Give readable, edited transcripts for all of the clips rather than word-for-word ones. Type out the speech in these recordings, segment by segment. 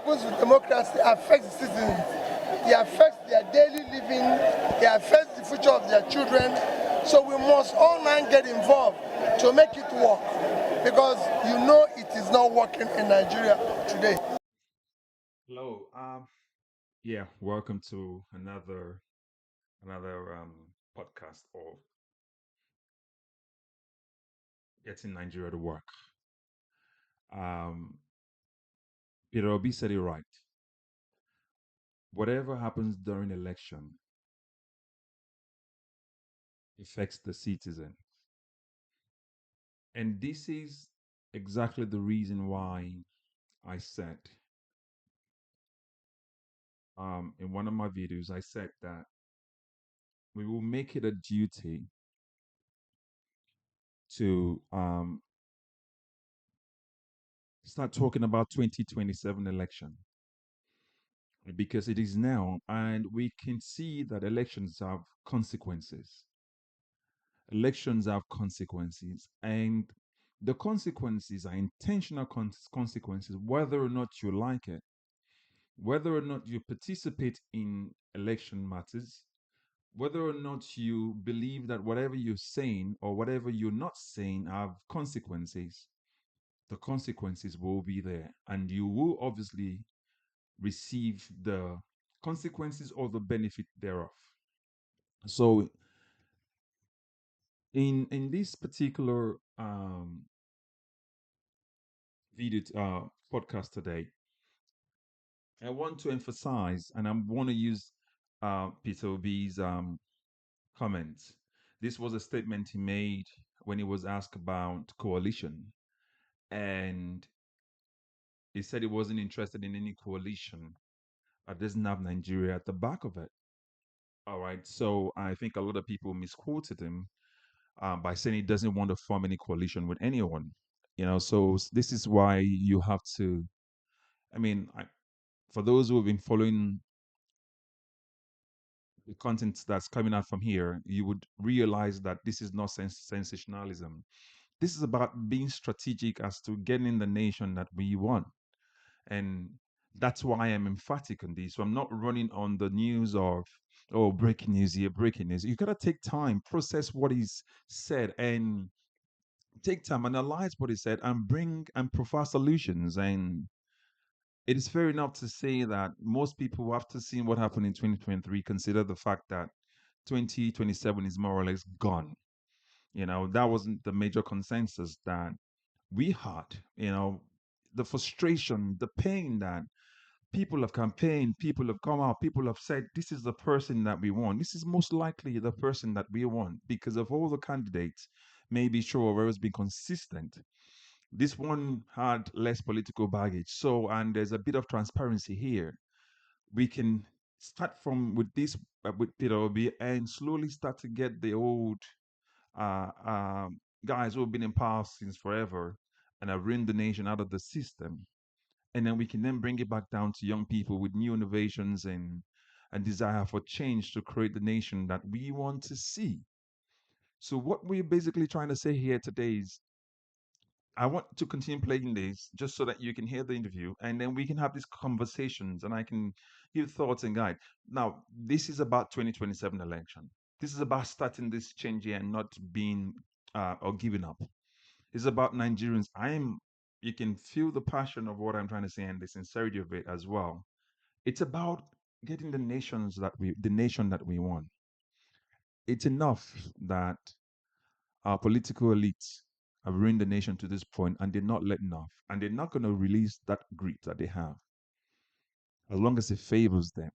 happens with democracy affects the citizens. It affects their daily living. It affects the future of their children. So we must all now get involved to make it work, because you know it is not working in Nigeria today. Hello. Yeah, welcome to another podcast of getting Nigeria to work. Um, Peter Obi said it right. Whatever happens during election affects the citizen, and this is exactly the reason why I said in one of my videos I said that we will make it a duty to start talking about 2027 election, because it is now, and we can see that elections have consequences. Elections have consequences, and the consequences are intentional consequences, whether or not you like it, whether or not you participate in election matters, whether or not you believe that whatever you're saying or whatever you're not saying have consequences. The consequences will be there, and you will obviously receive the consequences or the benefit thereof. So in this particular video podcast today, I want to emphasize, and I want to use Peter Obi's comments. This was a statement he made when he was asked about coalition, and he said he wasn't interested in any coalition that doesn't have Nigeria at the back of it. All right, so I think a lot of people misquoted him by saying he doesn't want to form any coalition with anyone. So this is why you have to. I mean, for those who have been following the content that's coming out from here, you would realize that this is not sensationalism. This is about being strategic as to getting the nation that we want. And that's why I'm emphatic on this. So I'm not running on the news of, oh, breaking news here, breaking news. You got to take time, process what is said, and take time, analyze what he said, and bring and provide solutions. And it is fair enough to say that most people, after seeing what happened in 2023, consider the fact that 2027 is more or less gone. That wasn't the major consensus that we had. The frustration, the pain that people have campaigned, people have come out, people have said, this is the person that we want. This is most likely the person that we want because of all the candidates. Maybe Sowore has been consistent. This one had less political baggage. So, and there's a bit of transparency here. We can start from with this, with Peter Obi, and slowly start to get the old uh, um, guys who have been in power since forever and have ruined the nation out of the system. And then we can then bring it back down to young people with new innovations and desire for change to create the nation that we want to see. So what we're basically trying to say here today is I want to continue playing this just so that you can hear the interview and then we can have these conversations and I can give thoughts and guide. Now, this is about 2027 election. This is about starting this change here and not being or giving up. It's about Nigerians. You can feel the passion of what I'm trying to say and the sincerity of it as well. It's about getting the nation that we want. It's enough that our political elites have ruined the nation to this point and they're not letting off. And they're not going to release that grit that they have as long as it favors them.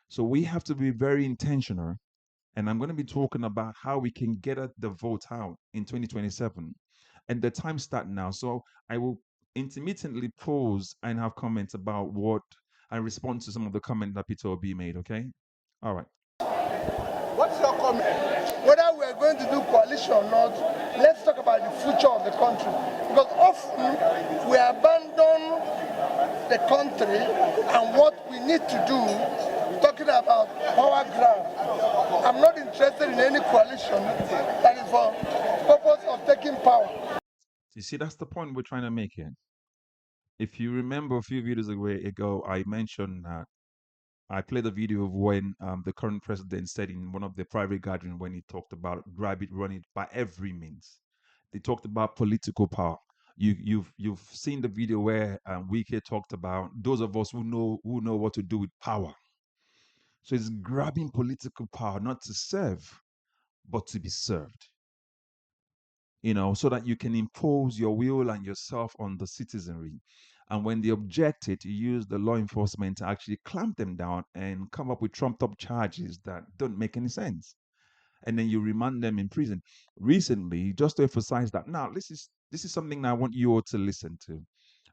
So we have to be very intentional. And I'm going to be talking about how we can get the vote out in 2027. And the time start now. So I will intermittently pause and have comments about what I respond to some of the comments that Peter Obi made. Okay. All right. What's your comment? Whether we are going to do coalition or not, let's talk about the future of the country. Because often we abandon the country and what we need to do, talking about power grab. I'm not interested in any coalition that is for purpose of taking power. You see, that's the point we're trying to make here. If you remember a few videos ago, I mentioned that I played a video of when the current president said in one of the private gatherings when he talked about grab it, run it by every means. They talked about political power. You've seen the video where Wike talked about those of us who know what to do with power. So it's grabbing political power, not to serve, but to be served. So that you can impose your will and yourself on the citizenry. And when they objected, you use the law enforcement to actually clamp them down and come up with trumped up charges that don't make any sense. And then you remand them in prison. Recently, just to emphasize that now this is something that I want you all to listen to,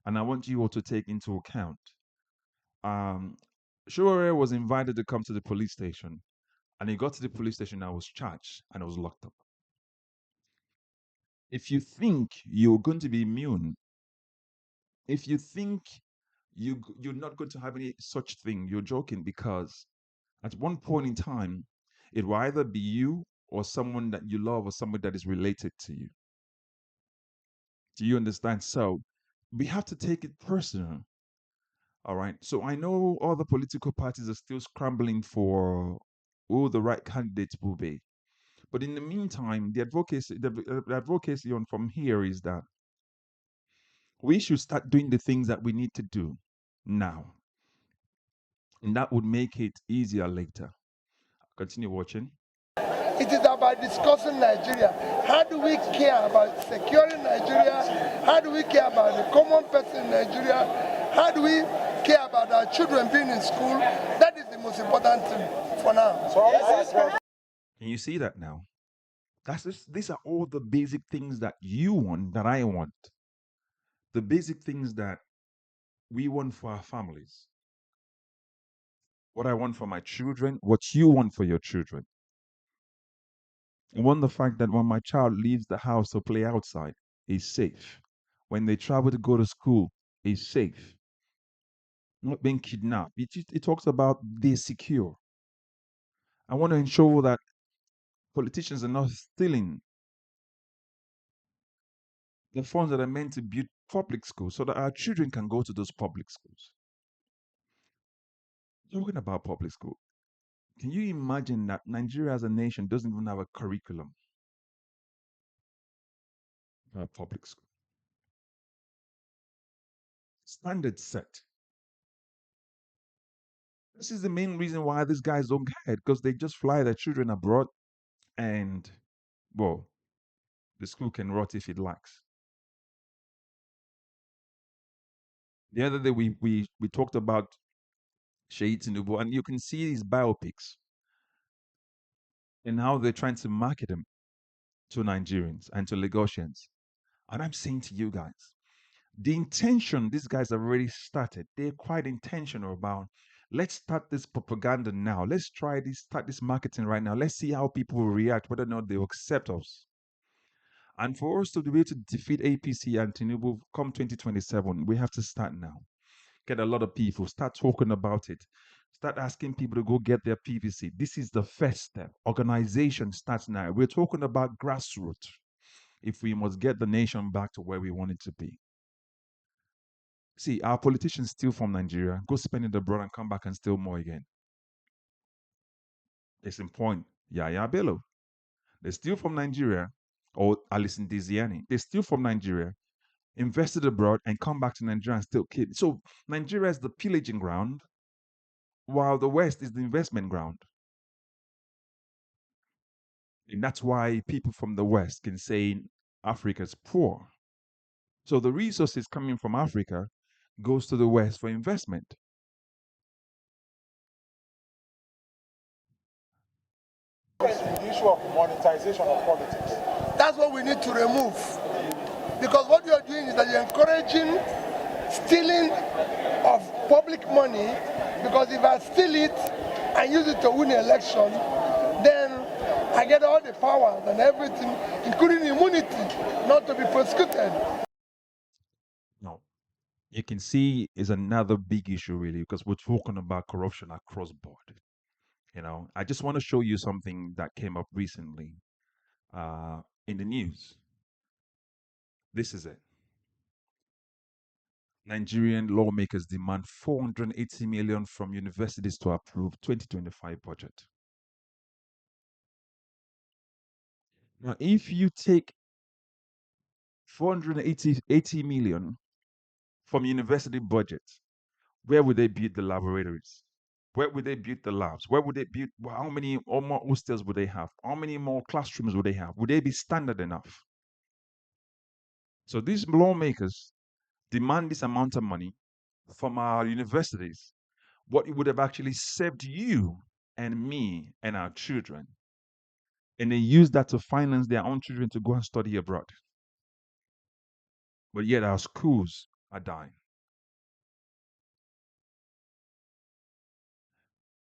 and I want you all to take into account. Um, Sowore was invited to come to the police station, and he got to the police station and was charged and was locked up. If you think you're going to be immune, if you think you're not going to have any such thing, you're joking, because at one point in time, it will either be you or someone that you love or someone that is related to you. Do you understand? So we have to take it personal. All right. So I know all the political parties are still scrambling for who the right candidates will be. But in the meantime, the advocacy on from here is that we should start doing the things that we need to do now. And that would make it easier later. Continue watching. It is about discussing Nigeria. How do we care about securing Nigeria? How do we care about the common person in Nigeria? How do we care about our children being in school? That is the most important thing for now. Can you see that now? These are all the basic things that you want, that I want. The basic things that we want for our families. What I want for my children, what you want for your children. I want the fact that when my child leaves the house to play outside, he's safe. When they travel to go to school, he's safe. Not being kidnapped. It talks about they're secure. I want to ensure that politicians are not stealing the funds that are meant to build public schools so that our children can go to those public schools. Talking about public school, can you imagine that Nigeria as a nation doesn't even have a curriculum for public school? Standard set. This is the main reason why these guys don't get it, because they just fly their children abroad and, well, the school can rot if it likes. The other day we talked about Sheikh Tinubu, and you can see these biopics and how they're trying to market them to Nigerians and to Lagosians. And I'm saying to you guys, the intention these guys have already started, they're quite intentional about, let's start this propaganda now. Let's start this marketing right now. Let's see how people will react, whether or not they will accept us. And for us to be able to defeat APC and Tinubu come 2027, we have to start now. Get a lot of people, start talking about it. Start asking people to go get their PVC. This is the first step. Organization starts now. We're talking about grassroots if we must get the nation back to where we want it to be. See, our politicians steal from Nigeria, go spend it abroad and come back and steal more again. It's in point. Yaya Bello. They steal from Nigeria, or Alison Diziani. They steal from Nigeria, invested abroad, and come back to Nigeria and still kill. So Nigeria is the pillaging ground, while the West is the investment ground. And that's why people from the West can say Africa is poor. So the resources coming from Africa goes to the West for investment. The issue of monetization of politics. That's what we need to remove. Because what you are doing is that you're encouraging stealing of public money, because if I steal it and use it to win an election, then I get all the powers and everything, including immunity, not to be prosecuted. No. You can see is another big issue really, because we're talking about corruption across board. I just want to show you something that came up recently in the news. This is it. Nigerian lawmakers demand 480 million from universities to approve 2025 budget. Now, if you take 480 million from university budget, where would they build the laboratories? Where would they build the labs? Where would they build? How many or more hostels would they have? How many more classrooms would they have? Would they be standard enough? So these lawmakers demand this amount of money from our universities, what it would have actually saved you and me and our children. And they use that to finance their own children to go and study abroad. But yet our schools are dying.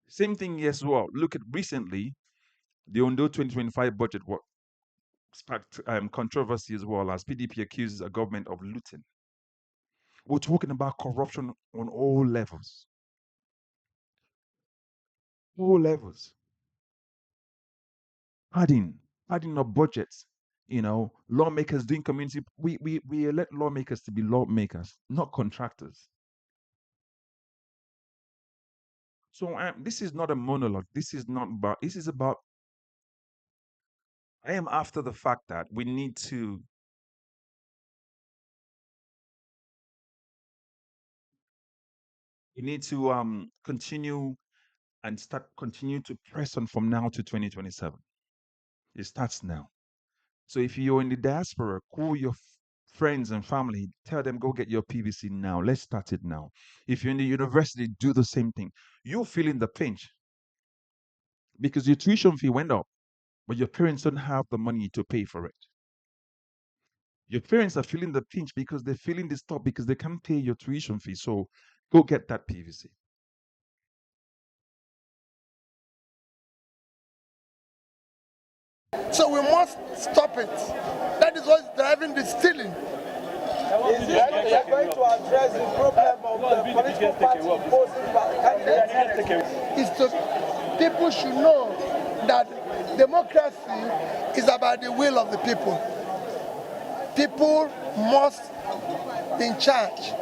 Same thing as well. Look at recently, the Ondo 2025 budget sparked controversy as well as PDP accuses a government of looting. We're talking about corruption on all levels. All levels. Adding up budgets. Lawmakers doing community. We elect lawmakers to be lawmakers, not contractors. So this is not a monologue. This is not about. This is about. I am after the fact that we need to continue and continue to press on from now to 2027. It starts now. So if you're in the diaspora, call your friends and family, tell them go get your PVC now. Let's start it now. If you're in the university, do the same thing. You're feeling the pinch because your tuition fee went up, but your parents don't have the money to pay for it. Your parents are feeling the pinch because they're feeling this stop because they can't pay your tuition fee. So go get that PVC. So we must stop it. That is what's driving the stealing. Is it going to address the problem of the political party opposing candidates? People should know that democracy is about the will of the people. People must be in charge.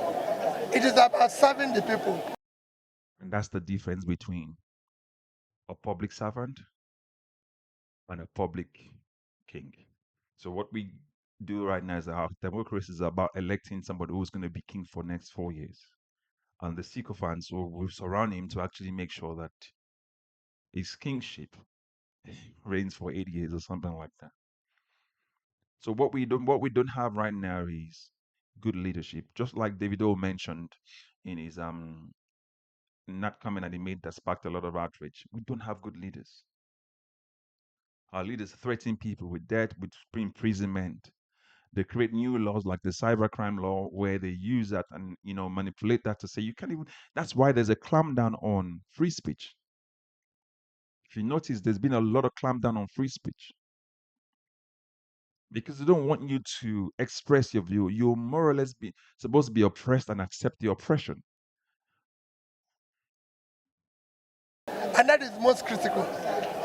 It is about serving the people. And that's the difference between a public servant and a public king. So what we do right now is our democracy is about electing somebody who's going to be king for next 4 years. And the sycophants will surround him to actually make sure that his kingship reigns for 8 years or something like that. So what we don't have right now is good leadership. Just like Davido mentioned in his not coming and he made that sparked a lot of outrage. We don't have good leaders. Our leaders threaten people with death, with imprisonment. They create new laws like the cybercrime law where they use that and manipulate that to say you can't even. That's why there's a clampdown on free speech. If you notice, there's been a lot of clampdown on free speech because they don't want you to express your view. You're more or less supposed to be oppressed and accept the oppression. And that is most critical.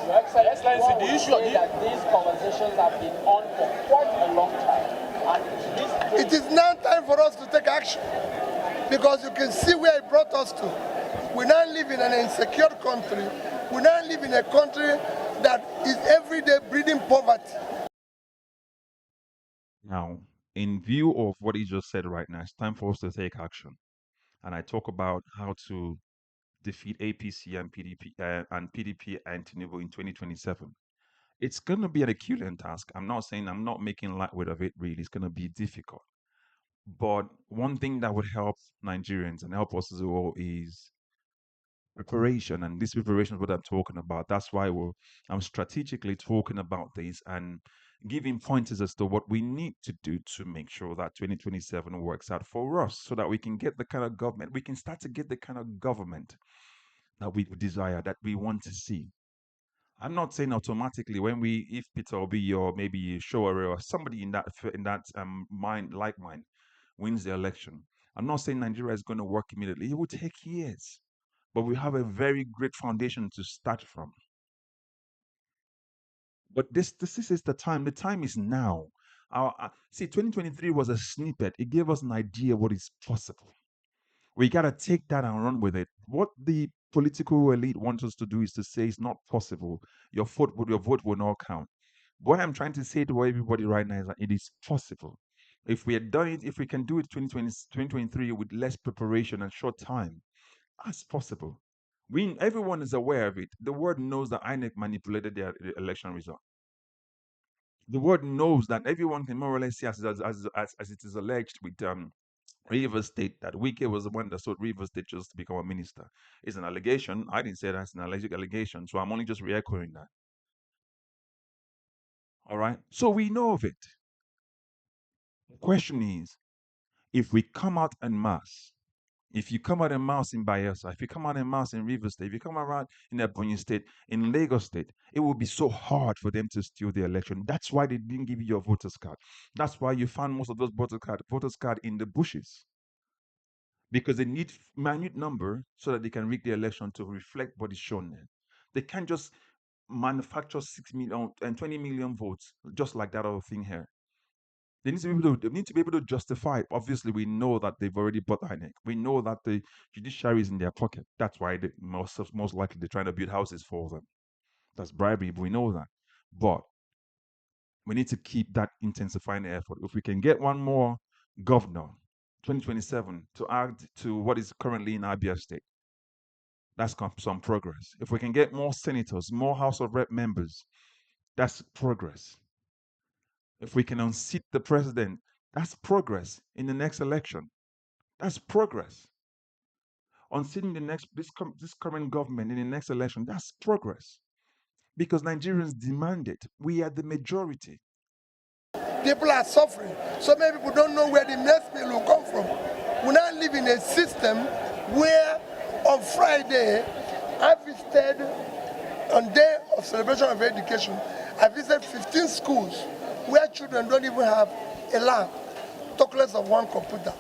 Your Excellency, the issue is that these conversations have been on for quite a long time. And it is now time for us to take action because you can see where it brought us to. We now live in an insecure country. We now live in a country that is every day breeding poverty. Now, in view of what he just said right now, it's time for us to take action. And I talk about how to defeat APC and PDP and Tinubu in 2027. It's going to be an Herculean task. I'm not making light of it really. It's going to be difficult. But one thing that would help Nigerians and help us as well is preparation. And this preparation is what I'm talking about. That's why I'm strategically talking about this and giving pointers as to what we need to do to make sure that 2027 works out for us so that we can get the kind of government, we can start to get the kind of government that we desire, that we want to see. I'm not saying automatically if Peter Obi or maybe Sowore or somebody in that mind like mine wins the election, I'm not saying Nigeria is going to work immediately. It will take years, but we have a very great foundation to start from. But this is the time. The time is now. See, 2023 was a snippet. It gave us an idea what is possible. We got to take that and run with it. What the political elite wants us to do is to say it's not possible. Your vote will not count. What I'm trying to say to everybody right now is that it is possible. If we had done it, if we can do it 2023 with less preparation and short time, that's possible. Everyone is aware of it. The world knows that INEC manipulated their election result. The world knows that everyone can more or less see as it is alleged with Rivers State that Wike was the one that sold Rivers State just to become a minister. It's an allegation. I didn't say that's an alleged allegation, so I'm only just re-echoing that. All right. So we know of it. The question is, if we come out en masse, if you come out en masse in Bayelsa, if you come out en masse in Rivers State, if you come around in Ebonyi State, in Lagos State, it will be so hard for them to steal the election. That's why they didn't give you your voters card. That's why you found most of those voters card in the bushes. Because they need minute number so that they can rig the election to reflect what is shown there. They can't just manufacture 6 million and 20 million votes just like that other thing here. They need to be able to justify it. Obviously, we know that they've already bought INEC. We know that the judiciary is in their pocket. That's why most likely they're trying to build houses for them. That's bribery. We know that. But we need to keep that intensifying the effort. If we can get one more governor 2027 to add to what is currently in Abia State, that's some progress. If we can get more senators, more House of Rep members, that's progress. If we can unseat the president, that's progress in the next election. That's progress. Unseating this current government in the next election, that's progress. Because Nigerians demand it. We are the majority. People are suffering. So many people don't know where the next meal will come from. We now live in a system where on Friday, I visited, on day of celebration of education, I visited 15 schools where children don't even have a lab, talk less of one computer.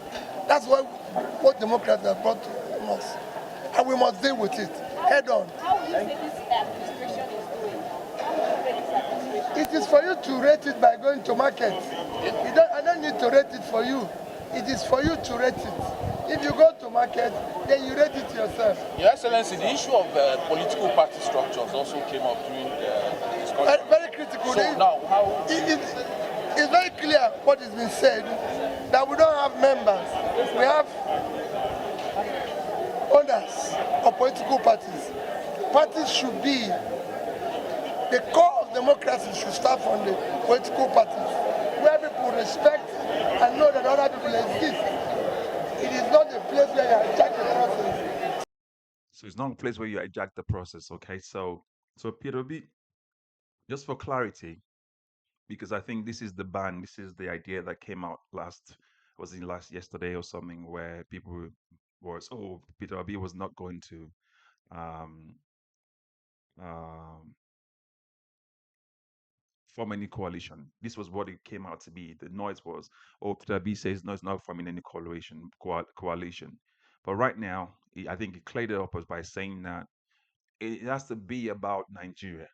That's what democrats have brought to us. And we must deal with it head on. How will you say this administration is doing? How will you rate this administration? It is for you to rate it by going to market. I don't need to rate it for you. It is for you to rate it. If you go to market, then you rate it yourself. Your Excellency, the issue of political party structures also came up during the discussion. Very critical. So now, how... It's very clear what has been said, that we don't have members. We have owners of political parties. Parties should be, the core of democracy should start from the political parties, where people respect and know that other people exist. It is not a place where you hijack the process. So it's not a place where you hijack the process, okay? So Peter B, just for clarity, because I think this is the idea that came out yesterday or something, where people Peter Obi was not going to um, um, form any coalition. This was what it came out to be. The noise was, Peter Obi says no, it's not forming any coalition. But right now, I think he cleared it up by saying that it has to be about Nigeria.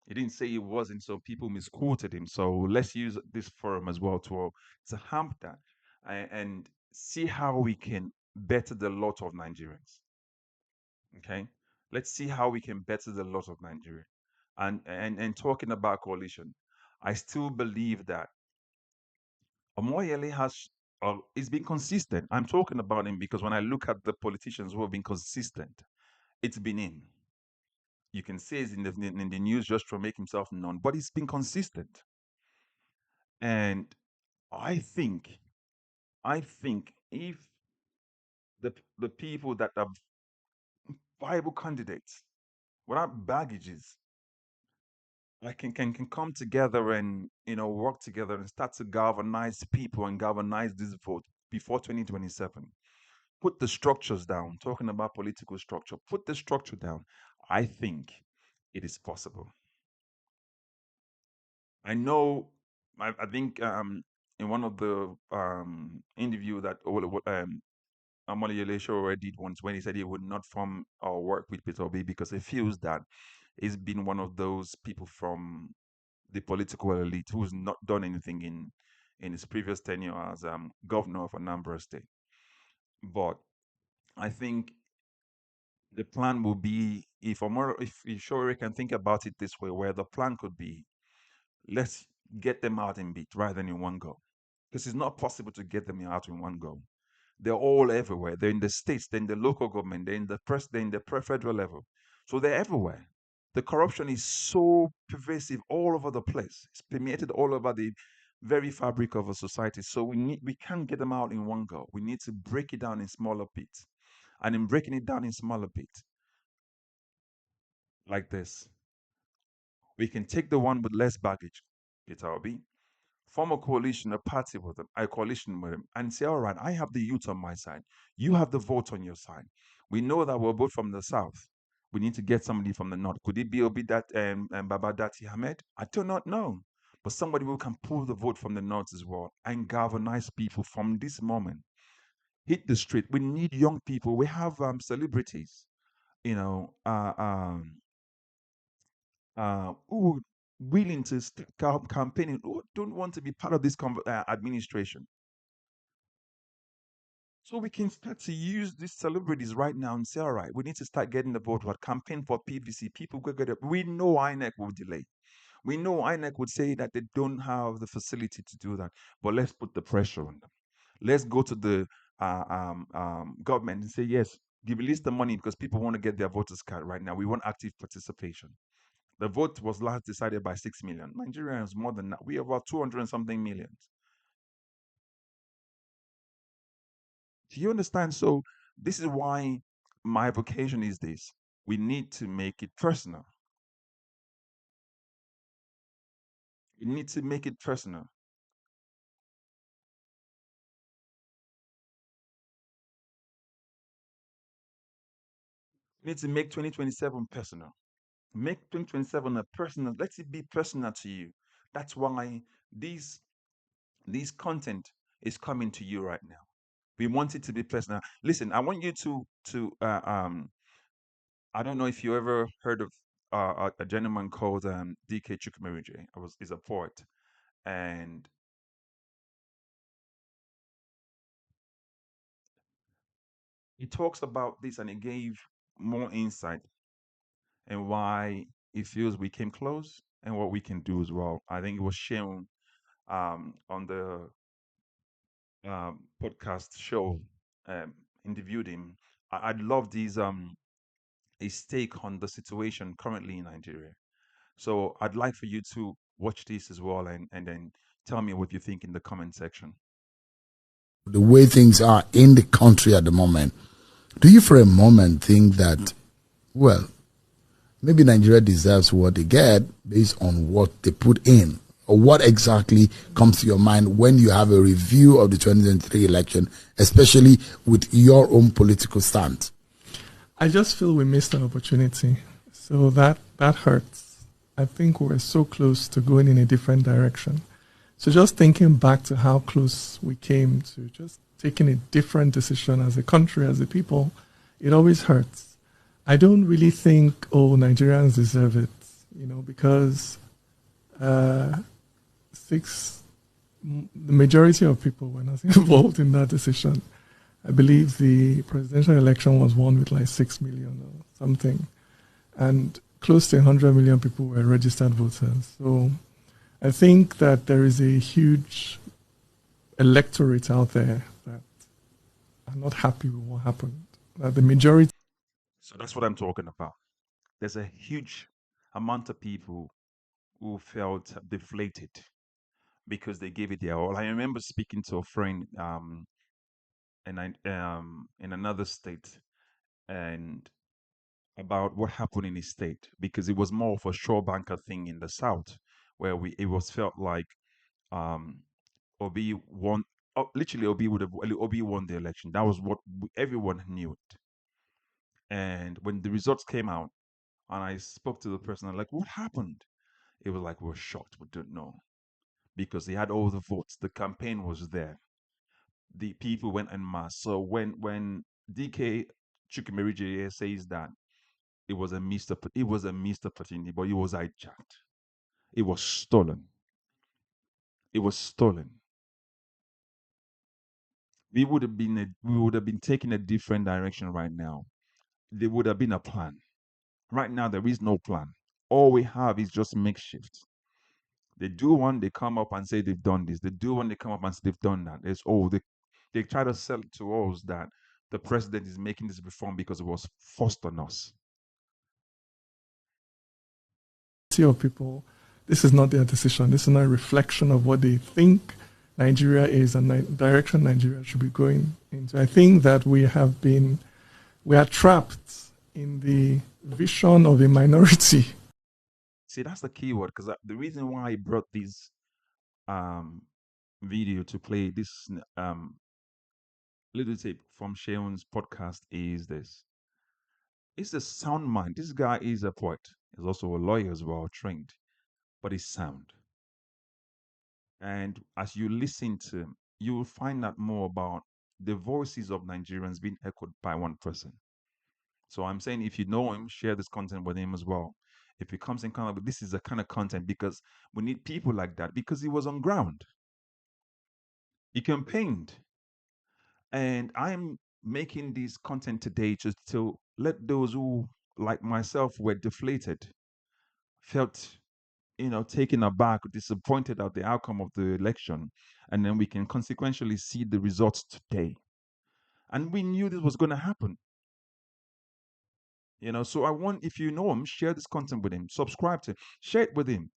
He didn't say it wasn't, so people misquoted him. So let's use this forum as well to hamp that and see how we can better the lot of Nigerians. Okay, let's see how we can better the lot of Nigeria. And talking about coalition, I still believe that Omoyele is being consistent. I'm talking about him because when I look at the politicians who have been consistent, it's been him. You can say it's in the news just to make himself known, but he's been consistent. And I think, if the people that are viable candidates without baggages, can come together and work together and start to galvanize people and galvanize this vote before 2027. Put the structures down. Talking about political structure, put the structure down. I think it is possible. I know. I think in one of the interview that Omoyele Sowore did once, when he said he would not form or work with Peter Obi because he feels that he's been one of those people from the political elite who's not done anything in his previous tenure as governor of Anambra State. But I think the plan will be, if Sowore can think about it this way, where the plan could be, let's get them out in bit rather than in one go, because it's not possible to get them out in one go. They're all everywhere. They're in the states, they're in the local government, they're in the press, they're in the federal level. So they're everywhere. The corruption is so pervasive all over the place. It's permeated all over the very fabric of a society. So we can't get them out in one go. We need to break it down in smaller bits. And in breaking it down in smaller bits, like this, we can take the one with less baggage, Peter Obi, form a coalition, a party with them, a coalition with them, and say, all right, I have the youth on my side. You have the vote on your side. We know that we're both from the south. We need to get somebody from the north. Could it be Obi that Baba Dati Ahmed? I do not know. But somebody who can pull the vote from the north as well and galvanize people from this moment. Hit the street. We need young people. We have celebrities, you know, who willing to start campaigning, who don't want to be part of this administration. So we can start to use these celebrities right now and say, all right, we need to start getting the vote. What campaign for PVC? People go get it. We know INEC will delay. We know INEC would say that they don't have the facility to do that. But let's put the pressure on them. Let's go to the government and say, yes, release the money because people want to get their voters card right now. We want active participation. The vote was last decided by 6 million. Nigerians more than that. We have about 200 and something millions. Do you understand? So this is why my vocation is this. We need to make it personal. We need to make it personal. We need to make 2027 personal. Make 2027 a personal. Let it be personal to you. That's why these content is coming to you right now. We want it to be personal. Listen, I want you to I don't know if you ever heard of a gentleman called DK Chukwumerije. He's a poet, and he talks about this, and he gave more insight and why he feels we came close and what we can do as well. I think it was shown on the podcast show, interviewed him. I'd love his take on the situation currently in Nigeria. So I'd like for you to watch this as well, and then tell me what you think in the comment section. The way things are in the country at the moment, do you for a moment think that, well, maybe Nigeria deserves what they get based on what they put in? Or what exactly comes to your mind when you have a review of the 2023 election, especially with your own political stance? I just feel we missed an opportunity. So that hurts. I think we're so close to going in a different direction. So just thinking back to how close we came to just taking a different decision as a country, as a people, it always hurts. I don't really think, Nigerians deserve it, because the majority of people were not involved in that decision. I believe the presidential election was won with like 6 million or something, and close to 100 million people were registered voters. So I think that there is a huge electorate out there that are not happy with what happened. That the majority. So that's what I'm talking about. There's a huge amount of people who felt deflated because they gave it their all. I remember speaking to a friend in another state, and about what happened in his state, because it was more of a shore banker thing in the south, where it was felt like um, Obi won. Literally, Obi won the election. That was what everyone knew it. And when the results came out, and I spoke to the person, I'm like, "What happened?" It was like, "We're shocked. We don't know," because he had all the votes. The campaign was there. The people went en masse. So when DK Chukwumerije says that it was a missed opportunity, but it was hijacked. It was stolen. It was stolen. We would have been taking a different direction right now. There would have been a plan. Right now, there is no plan. All we have is just makeshift. They do one, they come up and say they've done this. They do one, they come up and say they've done that. They try to sell it to us that the president is making this reform because it was forced on us. Of people, this is not their decision. This is not a reflection of what they think Nigeria is and direction Nigeria should be going into. I think that we are trapped in the vision of a minority. See, that's the key word, because the reason why I brought this video to play, this little tape from Sheon's podcast, is this. It's a sound mind. This guy is a poet. He's also a lawyer as well, trained, but he's sound. And as you listen to him, you will find out more about the voices of Nigerians being echoed by one person. So I'm saying, if you know him, share this content with him as well. If he comes in contact with, this is the kind of content, because we need people like that, because he was on ground. He campaigned. And I'm making this content today just to let those who, like myself, were deflated, felt, taken aback, disappointed at the outcome of the election, and then we can consequentially see the results today. And we knew this was going to happen. So I want, if you know him, share this content with him, subscribe to him, share it with him.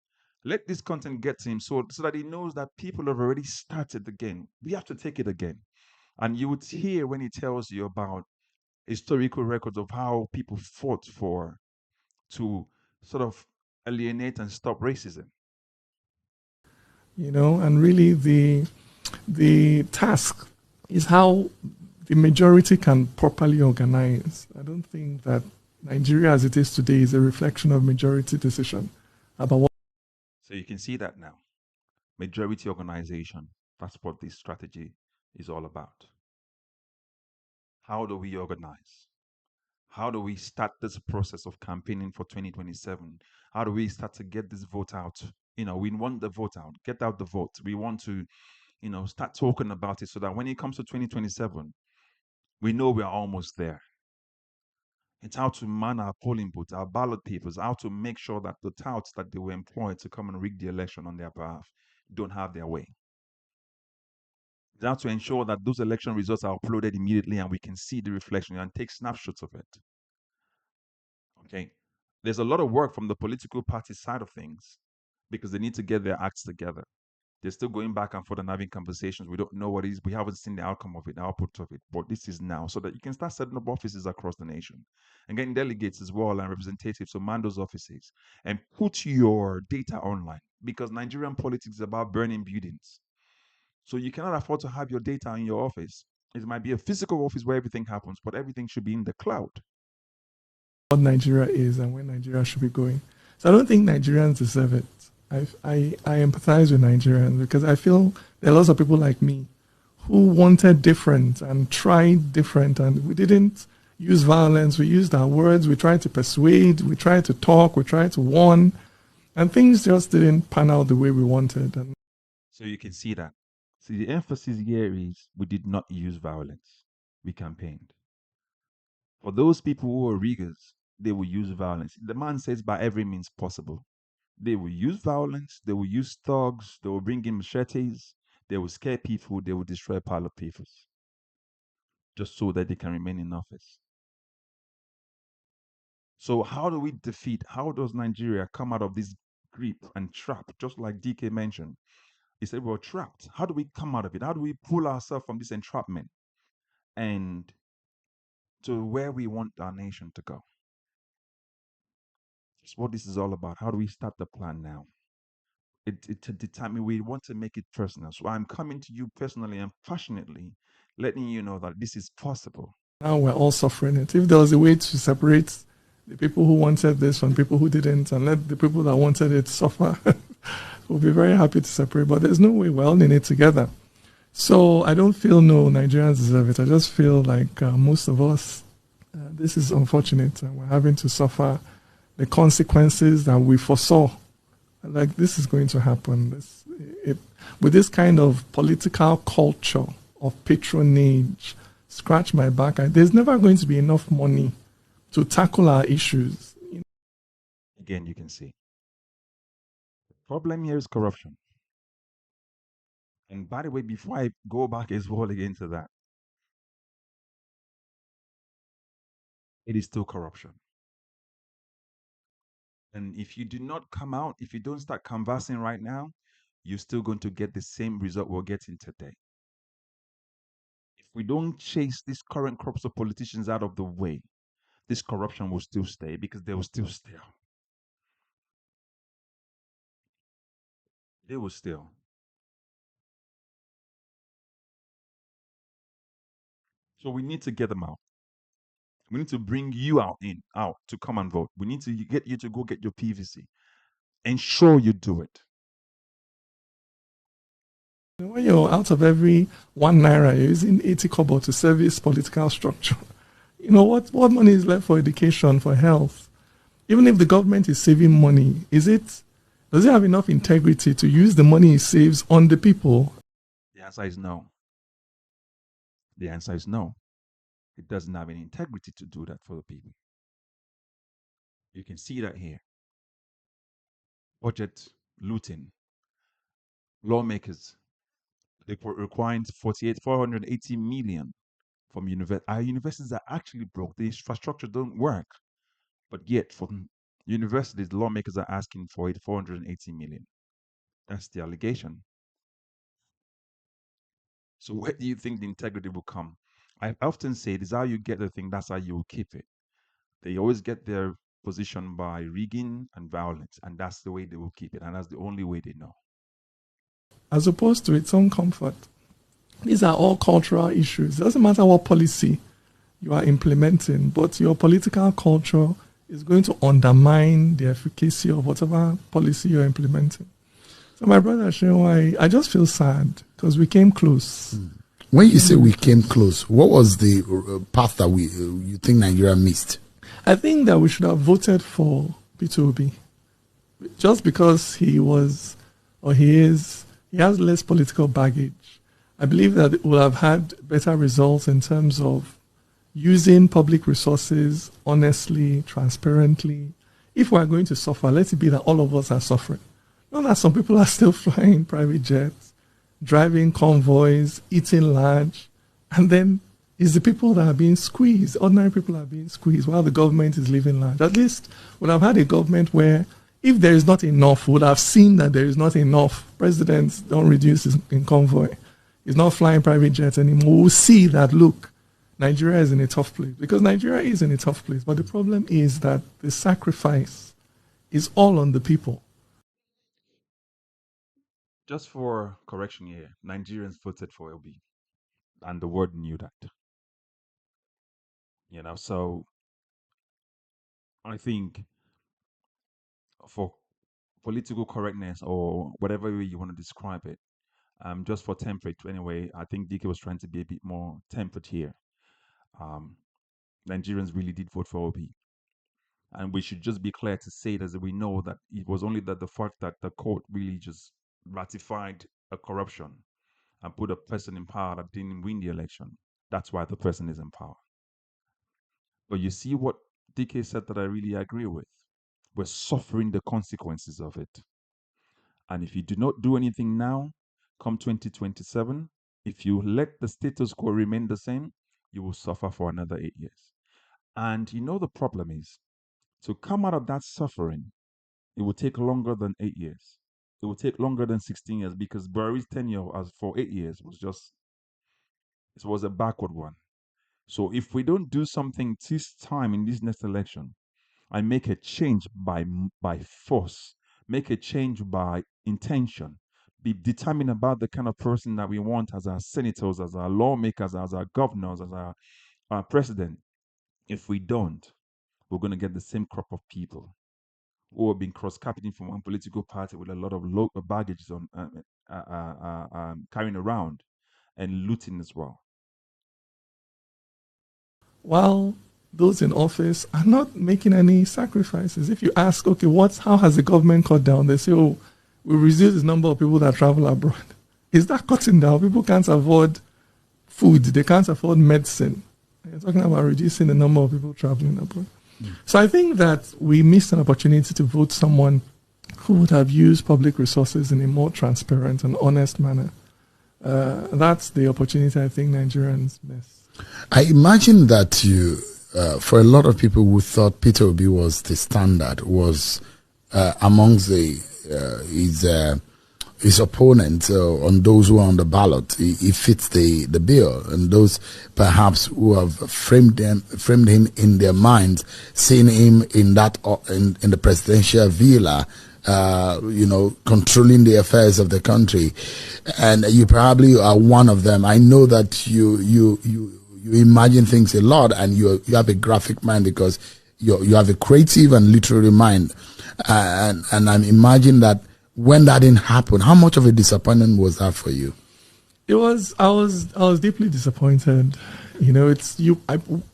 Let this content get to him so that he knows that people have already started again. We have to take it again. And you would hear when he tells you about historical records of how people fought to sort of alienate and stop racism. And really the task is how the majority can properly organize. I don't think that Nigeria as it is today is a reflection of majority decision about what. So you can see that now. Majority organization. That's what this strategy is all about. How do we organize? How do we start this process of campaigning for 2027? How do we start to get this vote out? We want the vote out. Get out the vote. We want to, start talking about it so that when it comes to 2027, we know we are almost there. It's how to man our polling booths, our ballot papers, how to make sure that the touts that they were employed to come and rig the election on their behalf don't have their way. It's how to ensure that those election results are uploaded immediately and we can see the reflection and take snapshots of it. Okay. There's a lot of work from the political party side of things because they need to get their acts together. They're still going back and forth and having conversations. We don't know what it is. We haven't seen the outcome of it, the output of it. But this is now so that you can start setting up offices across the nation and getting delegates as well and representatives to man those offices and put your data online, because Nigerian politics is about burning buildings. So you cannot afford to have your data in your office. It might be a physical office where everything happens, but everything should be in the cloud. What Nigeria is and where Nigeria should be going. So I don't think Nigerians deserve it. I empathize with Nigerians because I feel there are lots of people like me who wanted different and tried different, and we didn't use violence. We used our words. We tried to persuade. We tried to talk. We tried to warn, and things just didn't pan out the way we wanted. And so you can see that. See, the emphasis here is we did not use violence. We campaigned. For those people who are riggers, they will use violence. The man says by every means possible. They will use violence, they will use thugs, they will bring in machetes, they will scare people, they will destroy ballot papers, just so that they can remain in office. So how does Nigeria come out of this grip and trap, just like DK mentioned? He said we're trapped. How do we come out of it? How do we pull ourselves from this entrapment and to where we want our nation to go? That's what this is all about. How do we start the plan now? To determine, we want to make it personal. So I'm coming to you personally and passionately, letting you know that this is possible. Now we're all suffering it. If there was a way to separate the people who wanted this from people who didn't and let the people that wanted it suffer, we'll be very happy to separate. But there's no way. We're all in it together. So I don't feel no Nigerians deserve it. I just feel like most of us, this is unfortunate and we're having to suffer the consequences that we foresaw Like, this is going to happen. With this kind of political culture of patronage, scratch my back, there's never going to be enough money to tackle our issues. Again, you can see. The problem here is corruption. And by the way, before I go back as well again to that, it is still corruption. And if you do not come out, if you don't start canvassing right now, you're still going to get the same result we're getting today. If we don't chase these current crops of politicians out of the way, this corruption will still stay because they will still steal. They will steal. So we need to get them out. We need to bring you out to come and vote. We need to get you to go get your PVC. Ensure you do it. When you're out of every 1 naira, you're using 80 kobo to service political structure. What money is left for education, for health? Even if the government is saving money, does it have enough integrity to use the money it saves on the people? The answer is no. The answer is no. It doesn't have any integrity to do that for the people. You can see that here. Budget looting. Lawmakers, they requiring 480 million from universities. Our universities are actually broke. The infrastructure don't work. But yet, from universities, the lawmakers are asking for it 480 million. That's the allegation. So where do you think the integrity will come? I often say this: how you get the thing, that's how you will keep it. They always get their position by rigging and violence, and that's the way they will keep it, and that's the only way they know. As opposed to its own comfort. These are all cultural issues. It doesn't matter what policy you are implementing, but your political culture is going to undermine the efficacy of whatever policy you're implementing. So my brother Shenwai, I just feel sad because we came close. When you say we came close, what was the path that you think Nigeria missed? I think that we should have voted for P2B just because he has less political baggage. I believe that it will have had better results in terms of using public resources honestly, transparently. If we are going to suffer, let it be that all of us are suffering. Not that some people are still flying private jets, driving convoys, eating large, and then it's the people that are being squeezed. Ordinary people are being squeezed while the government is living large. At least we'll have had a government where if there is not enough, we would have seen that there is not enough. Presidents don't reduce in convoy. He's not flying private jets anymore. We'll see that, look, Nigeria is in a tough place. Because Nigeria is in a tough place. But the problem is that the sacrifice is all on the people. Just for correction here, Nigerians voted for LB, and the world knew that. So I think for political correctness or whatever way you want to describe it, just for temperate anyway, I think DK was trying to be a bit more tempered here. Nigerians really did vote for OB. And we should just be clear to say that we know that it was only that the fact that the court really just ratified a corruption and put a person in power that didn't win the election. That's why the person is in power. But you see what DK said that I really agree with. We're suffering the consequences of it. And if you do not do anything now, come 2027, if you let the status quo remain the same, you will suffer for another 8 years. And the problem is, to come out of that suffering, it will take longer than 8 years. It will take longer than 16 years because Buhari's tenure as for 8 years was a backward one. So if we don't do something this time in this next election and make a change by force, make a change by intention, be determined about the kind of person that we want as our senators, as our lawmakers, as our governors, as our president, if we don't, we're going to get the same crop of people who have been cross-carpeting from one political party with a lot of local baggage on carrying around and looting as well. Well, those in office are not making any sacrifices. If you ask, okay, how has the government cut down? They say, oh, we reduce the number of people that travel abroad. Is that cutting down? People can't afford food. They can't afford medicine. You're talking about reducing the number of people traveling abroad. So I think that we missed an opportunity to vote someone who would have used public resources in a more transparent and honest manner. That's the opportunity I think Nigerians miss. I imagine that for a lot of people who thought Peter Obi was the standard, was amongst his opponents on those who are on the ballot. He fits the bill, and those perhaps who have framed him in their minds, seeing him in that in the presidential villa, controlling the affairs of the country, and you probably are one of them. I know that you imagine things a lot, and you have a graphic mind because you have a creative and literary mind, and I'm imagining that when that didn't happen, how much of a disappointment was that for you? It was. I was deeply disappointed.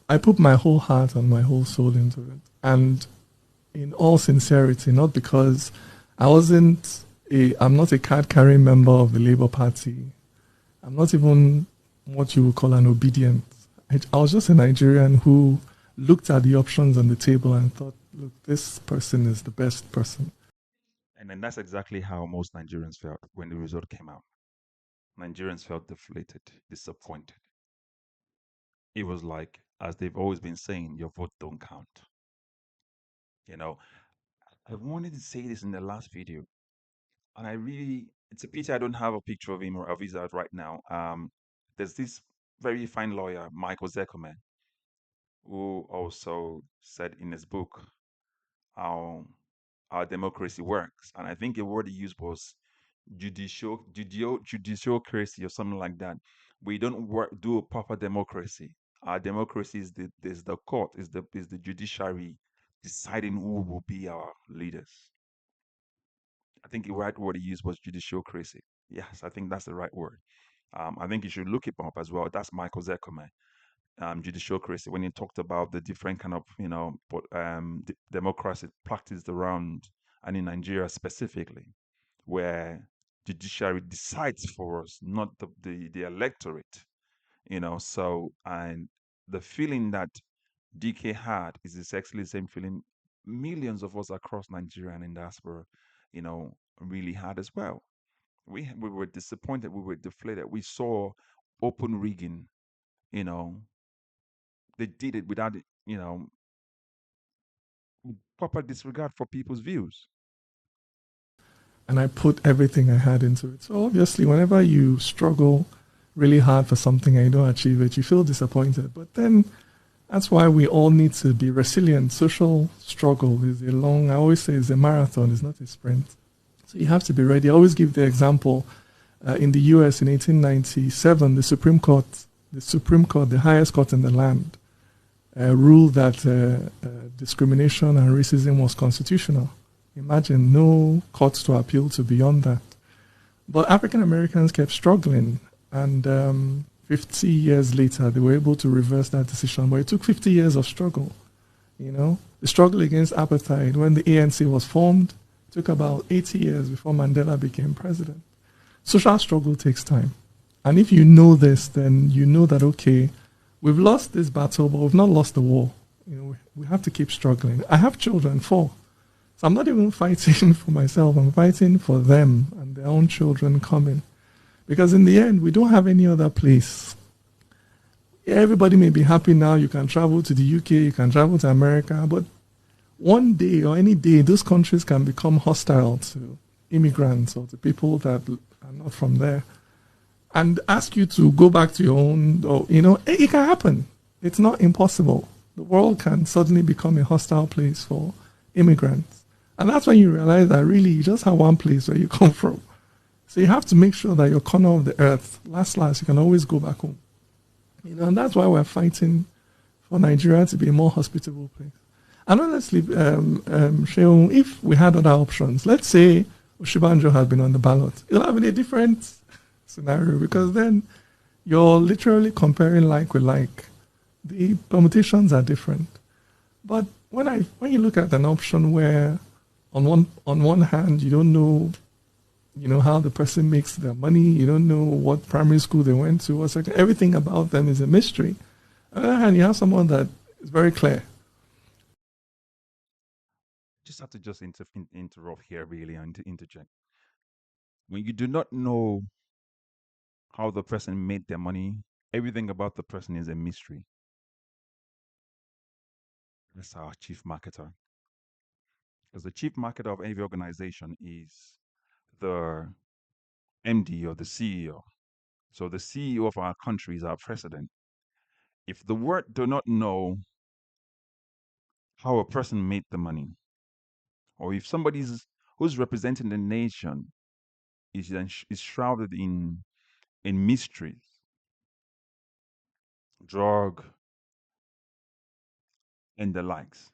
I put my whole heart and my whole soul into it, and in all sincerity, not because I'm not a card-carrying member of the Labour Party. I'm not even what you would call an obedient. I was just a Nigerian who looked at the options on the table and thought, look, this person is the best person. And then that's exactly how most Nigerians felt when the result came out. Nigerians felt deflated, disappointed. It was like, as they've always been saying, your vote don't count. I wanted to say this in the last video, and it's a pity I don't have a picture of him or of his out right now. There's this very fine lawyer, Michael Zekome, who also said in his book how our democracy works. And I think the word he used was judiciocracy or something like that. We don't do a proper democracy. Our democracy is the court, is the judiciary deciding who will be our leaders. I think the right word he used was judiciocracy. Yes, I think that's the right word. I think you should look it up as well. That's Michael Zekome. Judiciocracy, when he talked about the different kind of democracy practiced around and in Nigeria specifically, where judiciary decides for us, not the electorate. So, and the feeling that DK had is exactly the same feeling millions of us across Nigeria and in diaspora really had as well. We were disappointed, we were deflated. We saw open rigging. They did it without proper disregard for people's views. And I put everything I had into it. So obviously, whenever you struggle really hard for something and you don't achieve it, you feel disappointed. But then that's why we all need to be resilient. Social struggle is I always say it's a marathon, it's not a sprint. So you have to be ready. I always give the example, in the US in 1897, the Supreme Court, the highest court in the land, ruled that discrimination and racism was constitutional. Imagine no courts to appeal to beyond that. But African Americans kept struggling, and 50 years later, they were able to reverse that decision. But it took 50 years of struggle. The struggle against apartheid, when the ANC was formed, took about 80 years before Mandela became president. Social struggle takes time. And if you know this, then you know that, okay, we've lost this battle, but we've not lost the war. We have to keep struggling. I have children, 4. So I'm not even fighting for myself. I'm fighting for them and their own children coming. Because in the end, we don't have any other place. Everybody may be happy now. You can travel to the UK, you can travel to America, but one day or any day, those countries can become hostile to immigrants or to people that are not from there and ask you to go back to your own, it can happen. It's not impossible. The world can suddenly become a hostile place for immigrants. And that's when you realize that really you just have one place where you come from. So you have to make sure that your corner of the earth, last, you can always go back home. And that's why we're fighting for Nigeria to be a more hospitable place. And honestly, Sheung, if we had other options, let's say Oshibanjo had been on the ballot, it'll have been a different scenario, because then you're literally comparing like with like. the permutations are different. But when you look at an option where on one hand you don't know, how the person makes their money, you don't know what primary school they went to, everything about them is a mystery. On the other hand, you have someone that is very clear. Just have to interrupt here really and to interject. When you do not know how the person made their money, everything about the person is a mystery. That's our chief marketer. Because the chief marketer of every organization is the MD or the CEO. So the CEO of our country is our president. If the word do not know how a person made the money, or if somebody's who's representing the nation is shrouded in mysteries, drug, and the likes,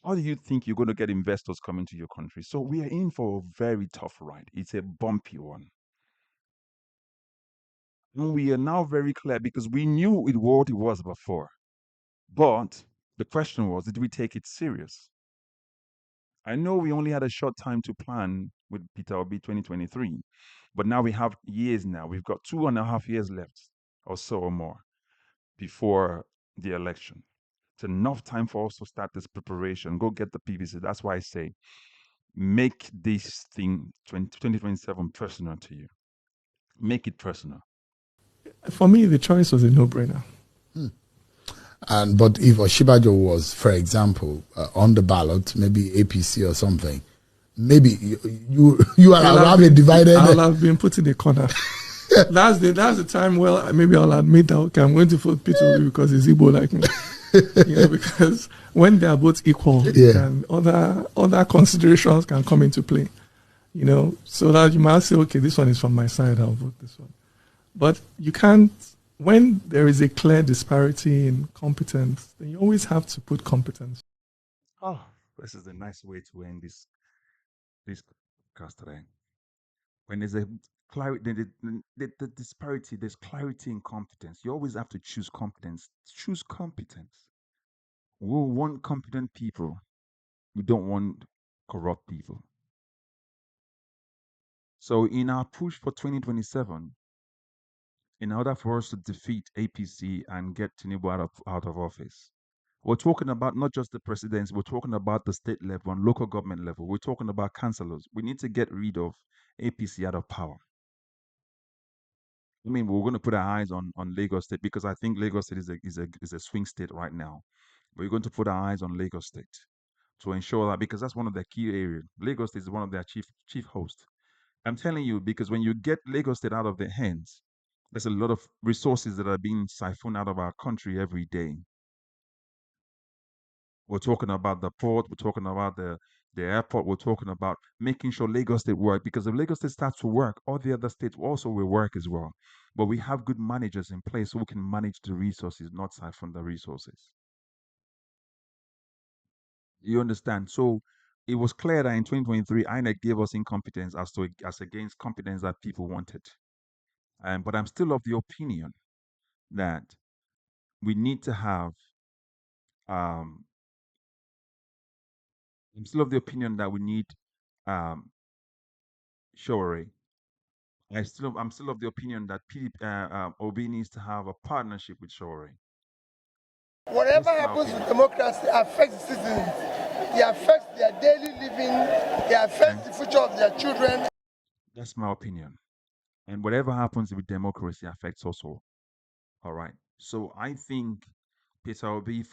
how do you think you're going to get investors coming to your country? So we are in for a very tough ride. It's a bumpy one. And we are now very clear because we knew what it was before. But the question was, did we take it serious? I know we only had a short time to plan with Peter Obi 2023, but now we have years now. We've got 2.5 years left or so or more before the election. It's enough time for us to start this preparation. Go get the PVC. That's why I say make this thing 2027 personal to you. Make it personal. For me, the choice was a no-brainer. But if Oshibajo was, for example, on the ballot, maybe APC or something, maybe you will have a divided. I'll have been put in a corner. That's the time. Well, maybe I'll admit that okay, I'm going to vote Peter because he's Igbo like me. Because when they are both equal, and other considerations can come into play. So that you might say, okay, this one is from my side, I'll vote this one. But you can't. When there is a clear disparity in competence, then you always have to put competence. Oh, this is a nice way to end this podcast today. When there's a clarity, the disparity, there's clarity in competence. You always have to choose competence. Choose competence. We want competent people. We don't want corrupt people. So in our push for 2027, in order for us to defeat APC and get Tinubu out of office, we're talking about not just the presidents, we're talking about the state level and local government level. We're talking about councillors. We need to get rid of APC out of power. I mean, we're going to put our eyes on Lagos State because I think Lagos State is a swing state right now. We're going to put our eyes on Lagos State to ensure that because that's one of their key areas. Lagos State is one of their chief hosts. I'm telling you because when you get Lagos State out of their hands, there's a lot of resources that are being siphoned out of our country every day. We're talking about the port. We're talking about the airport. We're talking about making sure Lagos State work because if Lagos State starts to work, all the other states also will work as well. But we have good managers in place who can manage the resources, not siphon the resources. You understand? So it was clear that in 2023, INEC gave us incompetence as against competence that people wanted. But I'm still of the opinion that we need to have I'm still of the opinion that we need Sowore. I'm still of the opinion that Obi needs to have a partnership with Sowore. Whatever happens to democracy affects citizens. It affects their daily living. It affects the future of their children. That's my opinion. And whatever happens with democracy affects us all. All right. So I think Peter Obi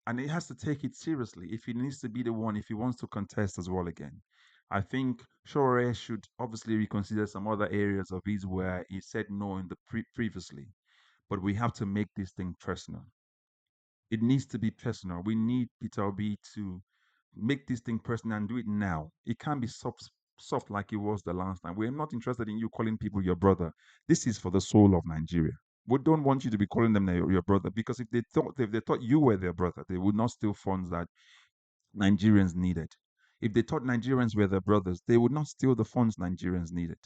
and he has to take it seriously if he needs to be the one, if he wants to contest as well again. I think Sowore should obviously reconsider some other areas of his where he said no in the previously. But we have to make this thing personal. It needs to be personal. We need Peter Obi to make this thing personal and do it now. It can't be soft like it was the last time. We're not interested in you calling people your brother. This is for the soul of Nigeria. We don't want you to be calling them your brother because if they thought you were their brother, they would not steal funds that Nigerians needed. If they thought Nigerians were their brothers, they would not steal the funds Nigerians needed.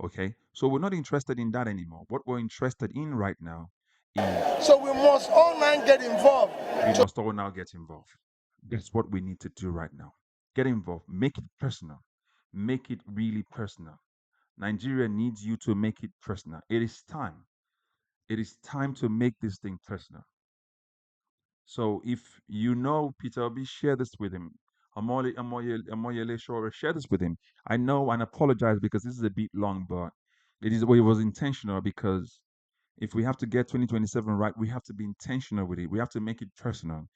Okay? So we're not interested in that anymore. What we're interested in right now is So we must all now get involved. we must all now get involved. That's what we need to do right now. Get involved. Make it personal. Make it really personal. Nigeria needs you to make it personal. It is time. It is time to make this thing personal. So if you know Peter Obi, share this with him. Omoyele Sowore, share this with him. I know and apologize because this is a bit long, but it was intentional because if we have to get 2027 right, we have to be intentional with it. We have to make it personal.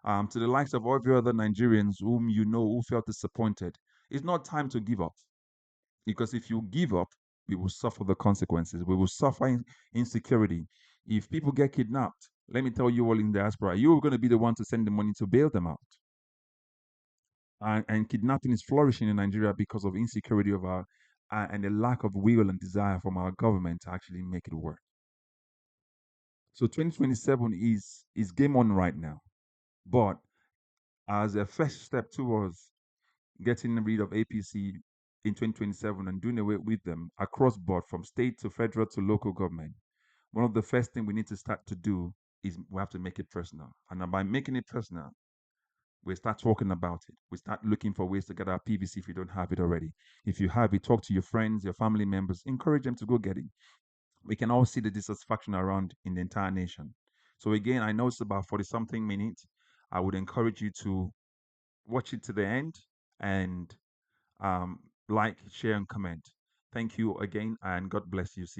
To the likes of all the other Nigerians whom you know who felt disappointed, it's not time to give up. Because if you give up, we will suffer the consequences. We will suffer insecurity. If people get kidnapped, let me tell you all in diaspora, you're going to be the one to send the money to bail them out. And kidnapping is flourishing in Nigeria because of insecurity of our and the lack of will and desire from our government to actually make it work. So 2027 is game on right now. But as a first step towards getting rid of APC in 2027 and doing away with them across board from state to federal to local government, one of the first things we need to start to do is we have to make it personal. And by making it personal, we start talking about it. We start looking for ways to get our PVC if you don't have it already. If you have it, talk to your friends, your family members, encourage them to go get it. We can all see the dissatisfaction around in the entire nation. So again, I know it's about 40 something minutes. I would encourage you to watch it to the end and like, share, and comment. Thank you again, and God bless you. See